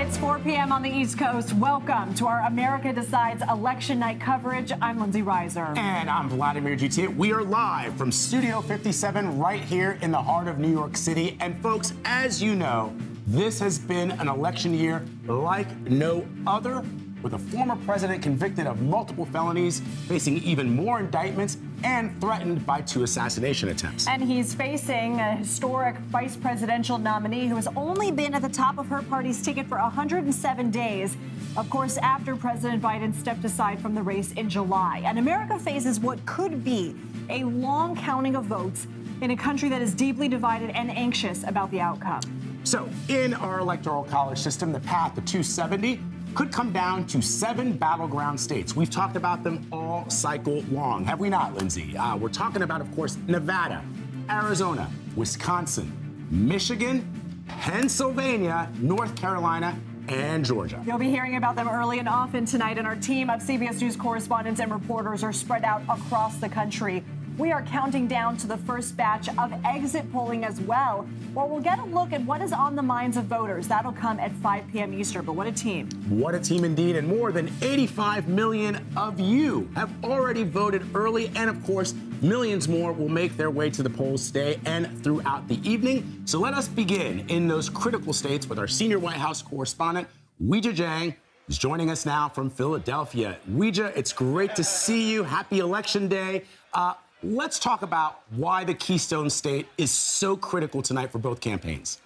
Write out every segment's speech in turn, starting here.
It's 4 p.m. on the East Coast. Welcome to our America Decides election night coverage. I'm Lindsay Reiser. And I'm Vladimir Gutiérrez. We are live from Studio 57 right here in the heart of New York City. And folks, as you know, this has been an election year like no other, with a former president convicted of multiple felonies, facing even more indictments, and threatened by 2 assassination attempts. And he's facing a historic vice presidential nominee who has only been at the top of her party's ticket for 107 days. Of course, after President Biden stepped aside from the race in July. And America faces what could be a long counting of votes in a country that is deeply divided and anxious about the outcome. So in our electoral college system, the path to 270 could come down to 7 battleground states. We've talked about them all cycle long, have we not, Lindsay? We're talking about, of course, Nevada, Arizona, Wisconsin, Michigan, Pennsylvania, North Carolina, and Georgia. You'll be hearing about them early and often tonight, and our team of CBS News correspondents and reporters are spread out across the country. We are counting down to the first batch of exit polling as well, where we'll get a look at what is on the minds of voters. That'll come at 5 p.m. Eastern, but what a team. What a team indeed, and more than 85 million of you have already voted early, and of course, millions more will make their way to the polls today and throughout the evening. So let us begin in those critical states with our senior White House correspondent, Weijia Jiang, who's joining us now from Philadelphia. Weijia, it's great to see you. Happy Election Day. Let's talk about why the Keystone State is so critical tonight for both campaigns.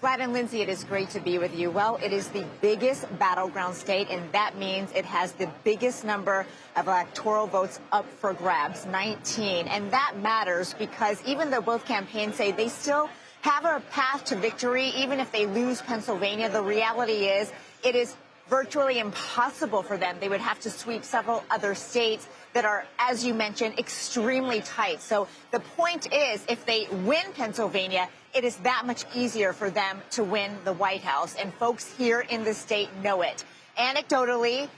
Vlad and Lindsay, it is great to be with you. Well, it is the biggest battleground state, and that means it has the biggest number of electoral votes up for grabs, 19. And that matters because even though both campaigns say they still have a path to victory, even if they lose Pennsylvania, the reality is it is virtually impossible for them. They would have to sweep several other states that are, as you mentioned, extremely tight. So the point is, if they win Pennsylvania, it is that much easier for them to win the White House. And folks here in the state know it. Anecdotally,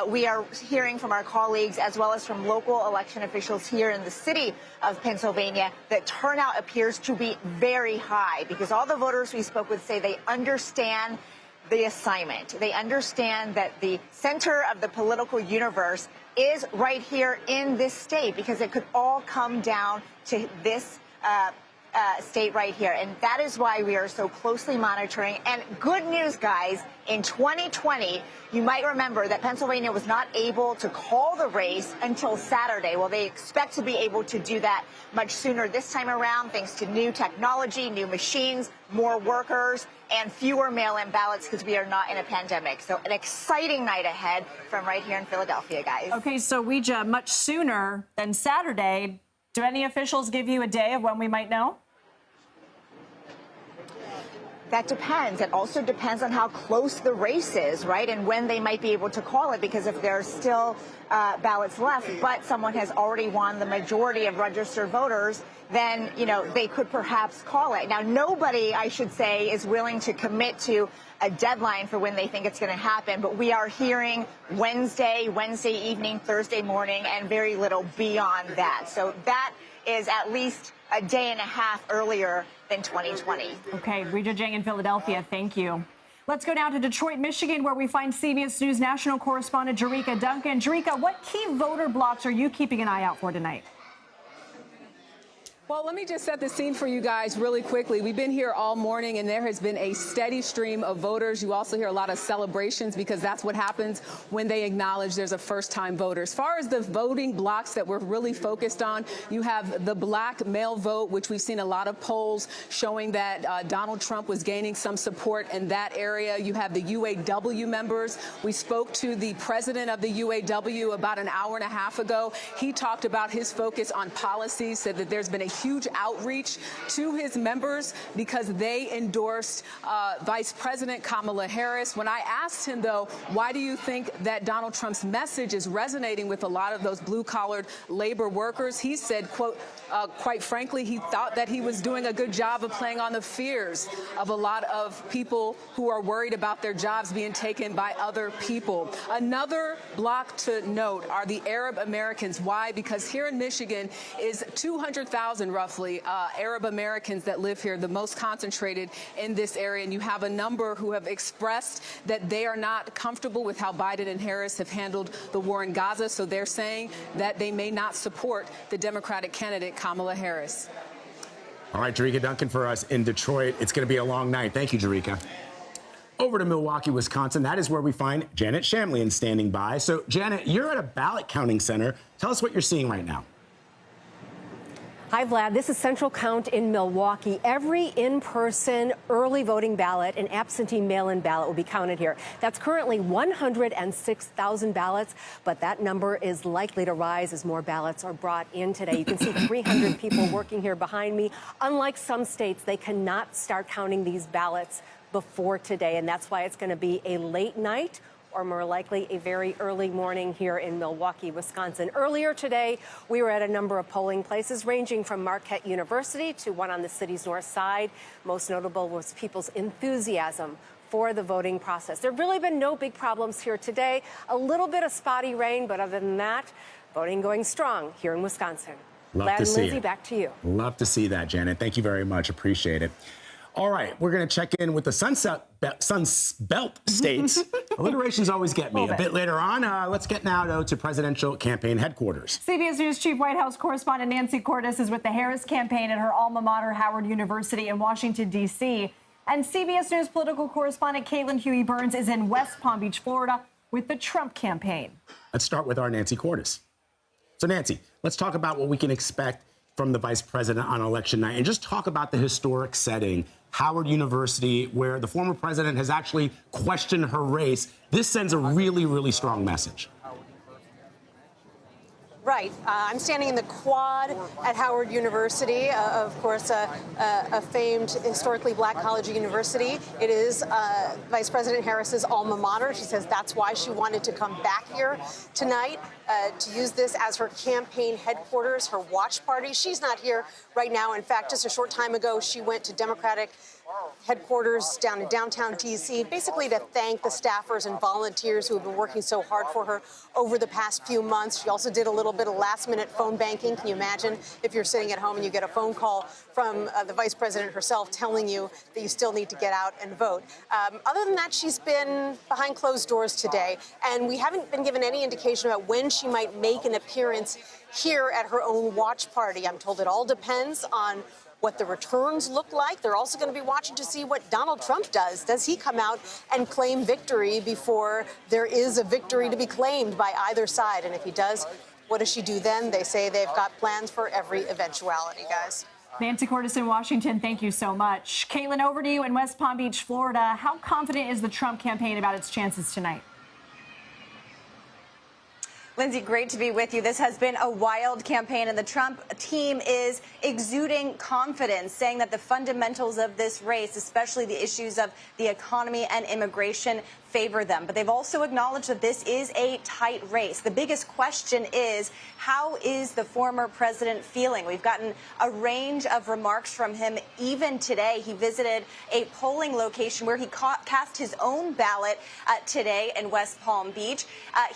we are hearing from our colleagues as well as from local election officials here in the city of Pennsylvania that turnout appears to be very high because all the voters we spoke with say they understand the assignment. They understand that the center of the political universe is right here in this state because it could all come down to this state right here. And that is why we are so closely monitoring. And good news, guys, in 2020, you might remember that Pennsylvania was not able to call the race until Saturday. Well, they expect to be able to do that much sooner this time around, thanks to new technology, new machines, more workers, and fewer mail-in ballots because we are not in a pandemic. So an exciting night ahead from right here in Philadelphia, guys. Okay, so Weijia, much sooner than Saturday. Do any officials give you a day of when we might know? That depends. It also depends on how close the race is, right, and when they might be able to call it, because if there's still ballots left, but someone has already won the majority of registered voters, then, you know, they could perhaps call it. Now, nobody, I should say, is willing to commit to a deadline for when they think it's going to happen, but we are hearing Wednesday evening, Thursday morning, and very little beyond that. So that is at least a day and a half earlier than 2020. Okay, Weijia Jiang in Philadelphia, thank you. Let's go down to Detroit, Michigan, where we find CBS News national correspondent Jericka Duncan. Jericka, what key voter blocks are you keeping an eye out for tonight? Well, let me just set the scene for you guys really quickly. We've been here all morning, and there has been a steady stream of voters. You also hear a lot of celebrations because that's what happens when they acknowledge there's a first-time voter. As far as the voting blocks that we're really focused on, you have the black male vote, which we've seen a lot of polls showing that Donald Trump was gaining some support in that area. You have the UAW members. We spoke to the president of the UAW about an hour and a half ago. He talked about his focus on policies, said that there's been a huge outreach to his members because they endorsed Vice President Kamala Harris. When I asked him, though, why do you think that Donald Trump's message is resonating with a lot of those blue-collared labor workers, he said, quote, quite frankly, he thought that he was doing a good job of playing on the fears of a lot of people who are worried about their jobs being taken by other people. Another block to note are the Arab Americans. Why? Because here in Michigan is 200,000 3,000 roughly Arab Americans that live here, the most concentrated in this area. And you have a number who have expressed that they are not comfortable with how Biden and Harris have handled the war in Gaza. So they're saying that they may not support the Democratic candidate, Kamala Harris. All right, Jericka Duncan for us in Detroit. It's going to be a long night. Thank you, Jericka. Over to Milwaukee, Wisconsin. That is where we find Janet Shamlian standing by. So, Janet, you're at a ballot counting center. Tell us what you're seeing right now. Hi, Vlad. This is Central Count in Milwaukee. Every in-person early voting ballot and absentee mail-in ballot will be counted here. That's currently 106,000 ballots, but that number is likely to rise as more ballots are brought in today. You can see 300 people working here behind me. Unlike some states, they cannot start counting these ballots before today, and that's why it's going to be a late night, or more likely a very early morning here in Milwaukee, Wisconsin. Earlier today, we were at a number of polling places ranging from Marquette University to one on the city's north side. Most notable was people's enthusiasm for the voting process. There have really been no big problems here today. A little bit of spotty rain, but other than that, voting going strong here in Wisconsin. Love to see Lindsay, it. back to you. Love to see that, Janet. Thank you very much. Appreciate it. All right, we're going to check in with the Sun Belt states. Alliterations always get me. A bit later on, let's get now, though, to presidential campaign headquarters. CBS News Chief White House correspondent Nancy Cordes is with the Harris campaign at her alma mater, Howard University in Washington, D.C. And CBS News political correspondent Caitlin Huey-Burns is in West Palm Beach, Florida, with the Trump campaign. Let's start with our Nancy Cordes. So, Nancy, let's talk about what we can expect from the vice president on election night and just talk about the historic setting, Howard University, where the former president has actually questioned her race. This sends a really, really strong message. Right. I'm standing in the quad at Howard University, of course, a famed historically black college university. It is Vice President Harris's alma mater. She says that's why she wanted to come back here tonight to use this as her campaign headquarters, her watch party. She's not here right now. In fact, just a short time ago, she went to Democratic headquarters down in downtown D.C., basically to thank the staffers and volunteers who have been working so hard for her over the past few months. She also did a little bit of last-minute phone banking. Can you imagine if you're sitting at home and you get a phone call from the vice president herself telling you that you still need to get out and vote? Other than that, she's been behind closed doors today, and we haven't been given any indication about when she might make an appearance here at her own watch party. I'm told it all depends on what the returns look like. They're also going to be watching to see what Donald Trump does. Does he come out and claim victory before there is a victory to be claimed by either side? And if he does, what does she do then? They say they've got plans for every eventuality, guys. Nancy Cordes in Washington, thank you so much. Caitlin, over to you in West Palm Beach, Florida. How confident is the Trump campaign about its chances tonight? Lindsay, great to be with you. This has been a wild campaign, and the Trump team is exuding confidence, saying that the fundamentals of this race, especially the issues of the economy and immigration, favor them. But they've also acknowledged that this is a tight race. The biggest question is, how is the former president feeling? We've gotten a range of remarks from him. Even today, he visited a polling location where he cast his own ballot today in West Palm Beach.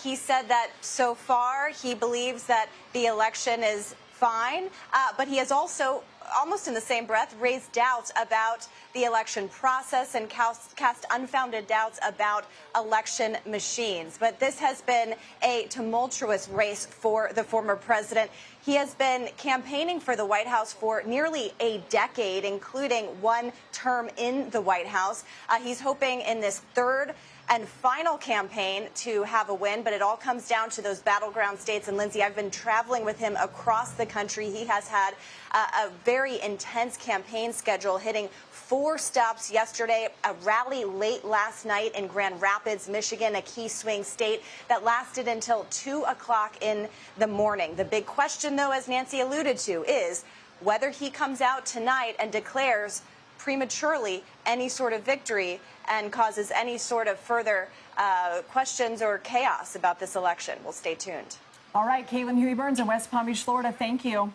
He said that so far he believes that the election is fine, but he has also, almost in the same breath, raised doubts about the election process and cast unfounded doubts about election machines. But this has been a tumultuous race for the former president. He has been campaigning for the White House for nearly a decade, including one term in the White House. He's hoping in this third and final campaign to have a win, but it all comes down to those battleground states. And Lindsay, I've been traveling with him across the country. He has had a very intense campaign schedule, hitting 4 stops yesterday, a rally late last night in Grand Rapids, Michigan, a key swing state that lasted until 2 o'clock in the morning. The big question, though, as Nancy alluded to, is whether he comes out tonight and declares prematurely any sort of victory and causes any sort of further questions or chaos about this election. We'll stay tuned. All right, Caitlin Huey-Burns in West Palm Beach, Florida, thank you.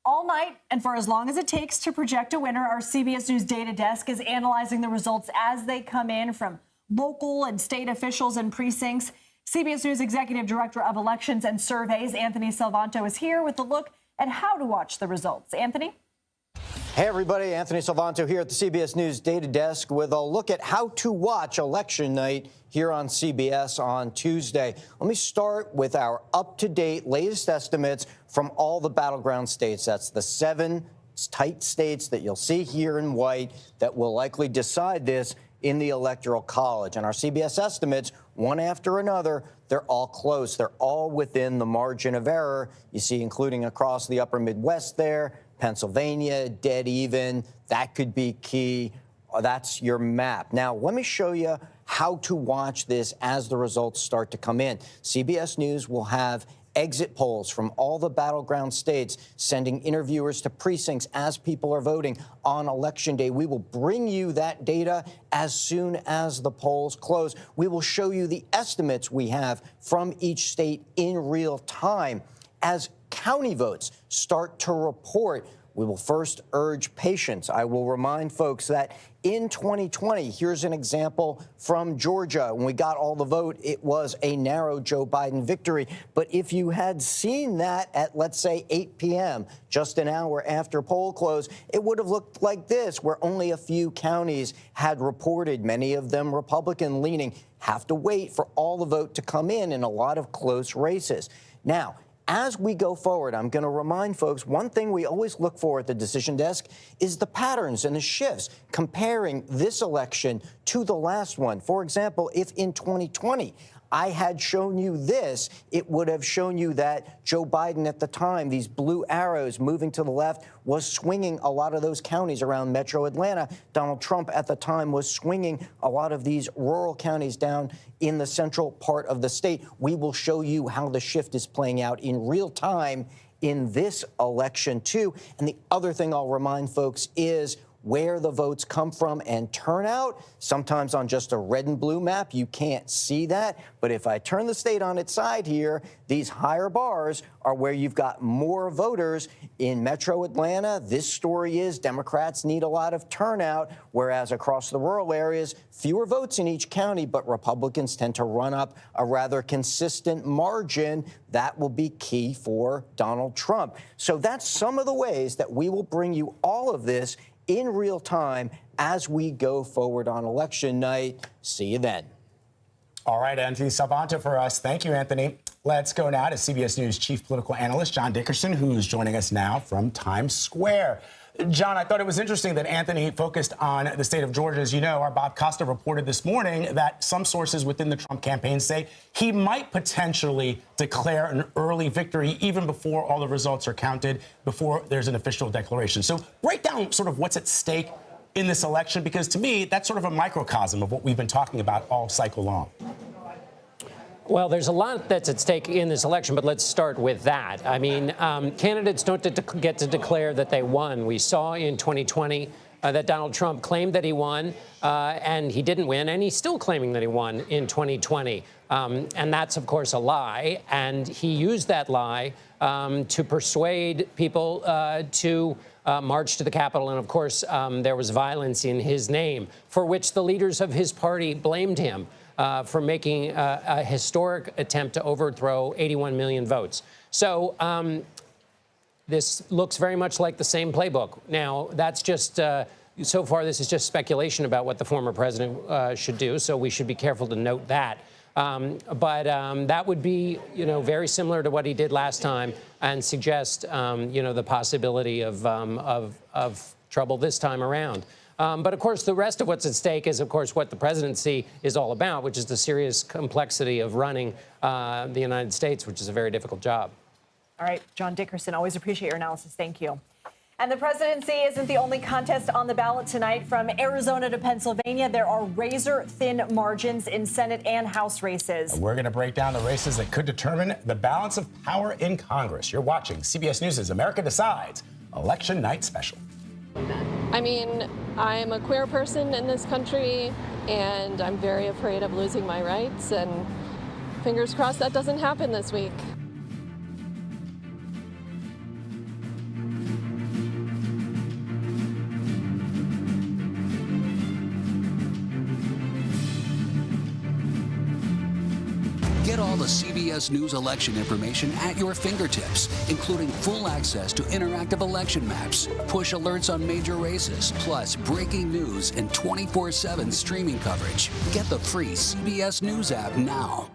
All night and for as long as it takes to project a winner, our CBS News data desk is analyzing the results as they come in from local and state officials and precincts. CBS News Executive Director of Elections and Surveys, Anthony Salvanto, is here with a look and how to watch the results. Anthony? Hey, everybody. Anthony Salvanto here at the CBS News Data Desk with a look at how to watch election night here on CBS on Tuesday. Let me start with our up-to-date latest estimates from all the battleground states. That's the 7 tight states that you'll see here in white that will likely decide this in the Electoral College. And our CBS estimates, one after another, they're all close. They're all within the margin of error. You see, including across the upper Midwest there, Pennsylvania, dead even. That could be key. That's your map. Now, let me show you how to watch this as the results start to come in. CBS News will have exit polls from all the battleground states, sending interviewers to precincts as people are voting on Election Day. We will bring you that data as soon as the polls close. We will show you the estimates we have from each state in real time. As county votes start to report, we will first urge patience. I will remind folks that in 2020, here's an example from Georgia. When we got all the vote, it was a narrow Joe Biden victory. But if you had seen that at, let's say, 8 p.m., just an hour after poll close, it would have looked like this, where only a few counties had reported, many of them Republican-leaning. Have to wait for all the vote to come in a lot of close races. Now, as we go forward, I'm going to remind folks, one thing we always look for at the decision desk is the patterns and the shifts, comparing this election to the last one. For example, if in 2020 I had shown you this, it would have shown you that Joe Biden at the time, these blue arrows moving to the left, was swinging a lot of those counties around metro Atlanta. Donald Trump at the time was swinging a lot of these rural counties down in the central part of the state. We will show you how the shift is playing out in real time in this election, too. And the other thing I'll remind folks is where the votes come from and turnout. Sometimes on just a red and blue map, you can't see that. But if I turn the state on its side here, these higher bars are where you've got more voters. In metro Atlanta, this story is Democrats need a lot of turnout, whereas across the rural areas, fewer votes in each county, but Republicans tend to run up a rather consistent margin. That will be key for Donald Trump. So that's some of the ways that we will bring you all of this in real time as we go forward on election night. See you then. All right, Anthony Salvanto for us. Thank you, Anthony. Let's go now to CBS News chief political analyst John Dickerson, who's joining us now from Times Square. John, I thought it was interesting that Anthony focused on the state of Georgia. As you know, our Bob Costa reported this morning that some sources within the Trump campaign say he might potentially declare an early victory even before all the results are counted, before there's an official declaration. So break down sort of what's at stake in this election, because to me, that's sort of a microcosm of what we've been talking about all cycle long. Well, there's a lot that's at stake in this election, but let's start with that. I mean, candidates don't get to declare that they won. We saw in 2020 that Donald Trump claimed that he won, and he didn't win, and he's still claiming that he won in 2020. And that's, of course, a lie. And he used that lie to persuade people to march to the Capitol. And, of course, there was violence in his name, for which the leaders of his party blamed him. For making a historic attempt to overthrow 81 million votes. So this looks very much like the same playbook. Now, that's just, so far, this is just speculation about what the former president should do, so we should be careful to note that. But that would be, very similar to what he did last time and suggest, the possibility of trouble this time around. But, of course, the rest of what's at stake is, of course, what the presidency is all about, which is the serious complexity of running the United States, which is a very difficult job. All right, John Dickerson, always appreciate your analysis. Thank you. And the presidency isn't the only contest on the ballot tonight. From Arizona to Pennsylvania, there are razor-thin margins in Senate and House races. We're going to break down the races that could determine the balance of power in Congress. You're watching CBS News' America Decides Election Night Special. I mean, I'm a queer person in this country, and I'm very afraid of losing my rights, and fingers crossed that doesn't happen this week. Get Get all the CBS News election information at your fingertips, including full access to interactive election maps, push alerts on major races, plus breaking news and 24/7 streaming coverage. Get the free CBS News app now.